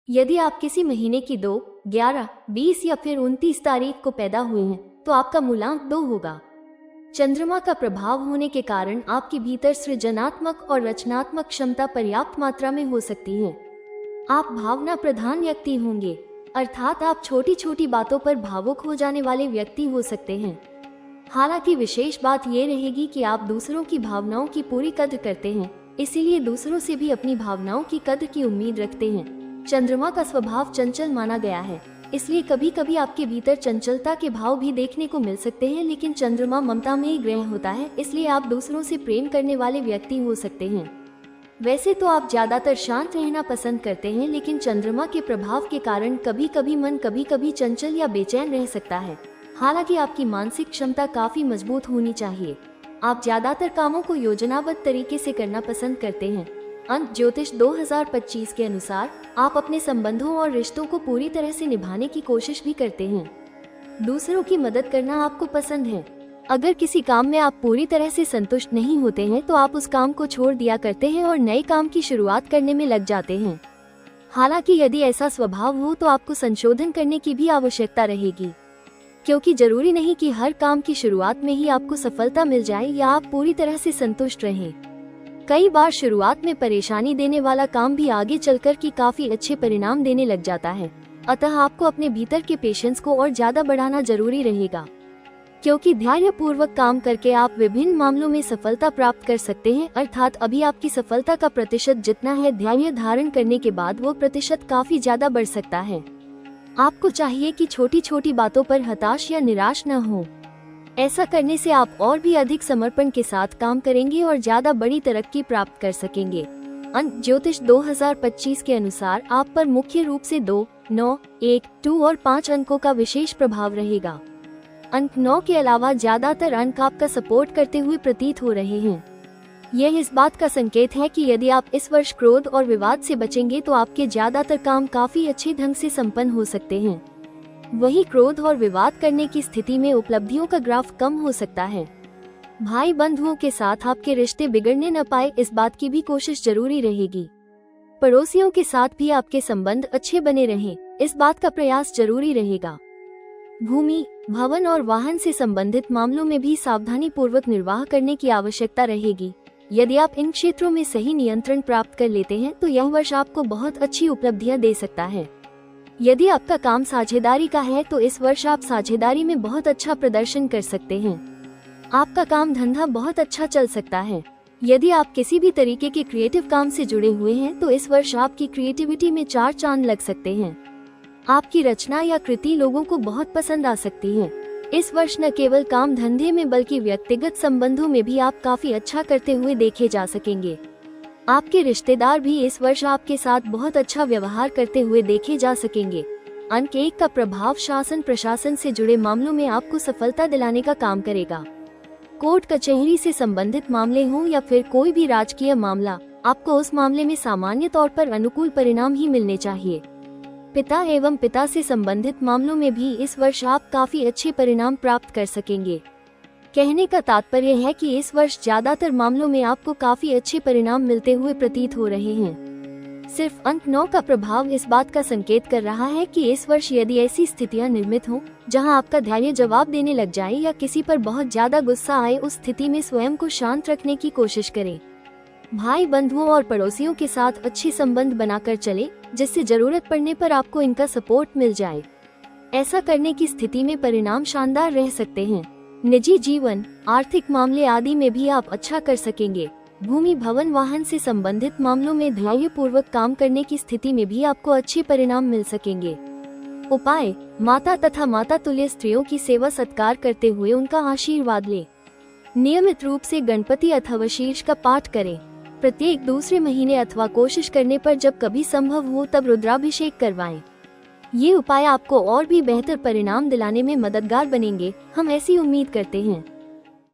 यदि आप किसी महीने की 2, 11, 20 या फिर 29 तारीख को पैदा हुए हैं तो आपका मूलांक 2 होगा। चंद्रमा का प्रभाव होने के कारण आपके भीतर सृजनात्मक और रचनात्मक क्षमता पर्याप्त मात्रा में हो सकती है। आप भावना प्रधान व्यक्ति होंगे, अर्थात आप छोटी छोटी बातों पर भावुक हो जाने वाले व्यक्ति हो सकते हैं। हालांकि विशेष बात यह रहेगी कि आप दूसरों की भावनाओं की पूरी कद्र करते हैं, इसीलिए दूसरों से भी अपनी भावनाओं की कद्र की उम्मीद रखते हैं। चंद्रमा का स्वभाव चंचल माना गया है, इसलिए कभी कभी आपके भीतर चंचलता के भाव भी देखने को मिल सकते हैं, लेकिन चंद्रमा ममता में ही ग्रह होता है, इसलिए आप दूसरों से प्रेम करने वाले व्यक्ति हो सकते हैं। वैसे तो आप ज्यादातर शांत रहना पसंद करते हैं, लेकिन चंद्रमा के प्रभाव के कारण कभी कभी मन कभी कभी चंचल या बेचैन रह सकता है। हालांकि आपकी मानसिक क्षमता काफी मजबूत होनी चाहिए। आप ज्यादातर कामों को योजनाबद्ध तरीके से करना पसंद करते हैं। अंक ज्योतिष 2025 के अनुसार आप अपने संबंधों और रिश्तों को पूरी तरह से निभाने की कोशिश भी करते हैं। दूसरों की मदद करना आपको पसंद है। अगर किसी काम में आप पूरी तरह से संतुष्ट नहीं होते हैं तो आप उस काम को छोड़ दिया करते हैं और नए काम की शुरुआत करने में लग जाते हैं। हालांकि यदि ऐसा स्वभाव हो तो आपको संशोधन करने की भी आवश्यकता रहेगी, क्योंकि जरूरी नहीं कि हर काम की शुरुआत में ही आपको सफलता मिल जाए या आप पूरी तरह से संतुष्ट रहें। कई बार शुरुआत में परेशानी देने वाला काम भी आगे चलकर की काफी अच्छे परिणाम देने लग जाता है। अतः आपको अपने भीतर के पेशेंस को और ज्यादा बढ़ाना जरूरी रहेगा, क्योंकि धैर्यपूर्वक काम करके आप विभिन्न मामलों में सफलता प्राप्त कर सकते हैं। अर्थात अभी आपकी सफलता का प्रतिशत जितना है, धैर्य धारण करने के बाद वो प्रतिशत काफी ज्यादा बढ़ सकता है। आपको चाहिए कि छोटी छोटी बातों पर हताश या निराश न हो। ऐसा करने से आप और भी अधिक समर्पण के साथ काम करेंगे और ज्यादा बड़ी तरक्की प्राप्त कर सकेंगे। अंक ज्योतिष 2025 के अनुसार आप पर मुख्य रूप से 2, 9, 1, 2 और 5 अंकों का विशेष प्रभाव रहेगा। अंक 9 के अलावा ज्यादातर अंक आपका सपोर्ट करते हुए प्रतीत हो रहे हैं। यह इस बात का संकेत है कि यदि आप इस वर्ष क्रोध और विवाद से बचेंगे तो आपके ज्यादातर काम काफी अच्छे ढंग से संपन्न हो सकते हैं। वहीं क्रोध और विवाद करने की स्थिति में उपलब्धियों का ग्राफ कम हो सकता है। भाई बंधुओं के साथ आपके रिश्ते बिगड़ने न पाए, इस बात की भी कोशिश जरूरी रहेगी। पड़ोसियों के साथ भी आपके संबंध अच्छे बने रहें, इस बात का प्रयास जरूरी रहेगा। भूमि, भवन और वाहन से संबंधित मामलों में भी सावधानी पूर्वक निर्वाह करने की आवश्यकता रहेगी। यदि आप इन क्षेत्रों में सही नियंत्रण प्राप्त कर लेते हैं तो यह वर्ष आपको बहुत अच्छी उपलब्धियां दे सकता है। यदि आपका काम साझेदारी का है तो इस वर्ष आप साझेदारी में बहुत अच्छा प्रदर्शन कर सकते हैं। आपका काम धंधा बहुत अच्छा चल सकता है। यदि आप किसी भी तरीके के क्रिएटिव काम से जुड़े हुए हैं तो इस वर्ष आपकी क्रिएटिविटी में 4 चांद लग सकते हैं। आपकी रचना या कृति लोगों को बहुत पसंद आ सकती है। इस वर्ष न केवल काम धंधे में बल्कि व्यक्तिगत संबंधों में भी आप काफी अच्छा करते हुए देखे जा सकेंगे। आपके रिश्तेदार भी इस वर्ष आपके साथ बहुत अच्छा व्यवहार करते हुए देखे जा सकेंगे। अंक 1 का प्रभाव शासन प्रशासन से जुड़े मामलों में आपको सफलता दिलाने का काम करेगा। कोर्ट कचहरी से संबंधित मामले हों या फिर कोई भी राजकीय मामला, आपको उस मामले में सामान्य तौर पर अनुकूल परिणाम ही मिलने चाहिए। पिता एवं पिता से संबंधित मामलों में भी इस वर्ष आप काफी अच्छे परिणाम प्राप्त कर सकेंगे। कहने का तात्पर्य है कि इस वर्ष ज्यादातर मामलों में आपको काफी अच्छे परिणाम मिलते हुए प्रतीत हो रहे हैं। सिर्फ अंक 9 का प्रभाव इस बात का संकेत कर रहा है कि इस वर्ष यदि ऐसी स्थितियां निर्मित हों जहां आपका धैर्य जवाब देने लग जाए या किसी पर बहुत ज्यादा गुस्सा आए, उस स्थिति में स्वयं को शांत रखने की कोशिश करें। भाई बंधुओं और पड़ोसियों के साथ अच्छे संबंध बनाकर चले, जिससे जरूरत पड़ने पर आपको इनका सपोर्ट मिल जाए। ऐसा करने की स्थिति में परिणाम शानदार रह सकते हैं। निजी जीवन, आर्थिक मामले आदि में भी आप अच्छा कर सकेंगे। भूमि, भवन, वाहन से संबंधित मामलों में धैर्यपूर्वक काम करने की स्थिति में भी आपको अच्छे परिणाम मिल सकेंगे। उपाय, माता तथा माता तुल्य स्त्रियों की सेवा सत्कार करते हुए उनका आशीर्वाद लें। नियमित रूप से गणपति अथवा शीर्ष का पाठ करें। प्रत्येक दूसरे महीने अथवा कोशिश करने पर जब कभी संभव हो तब रुद्राभिषेक करवाएं। ये उपाय आपको और भी बेहतर परिणाम दिलाने में मददगार बनेंगे, हम ऐसी उम्मीद करते हैं।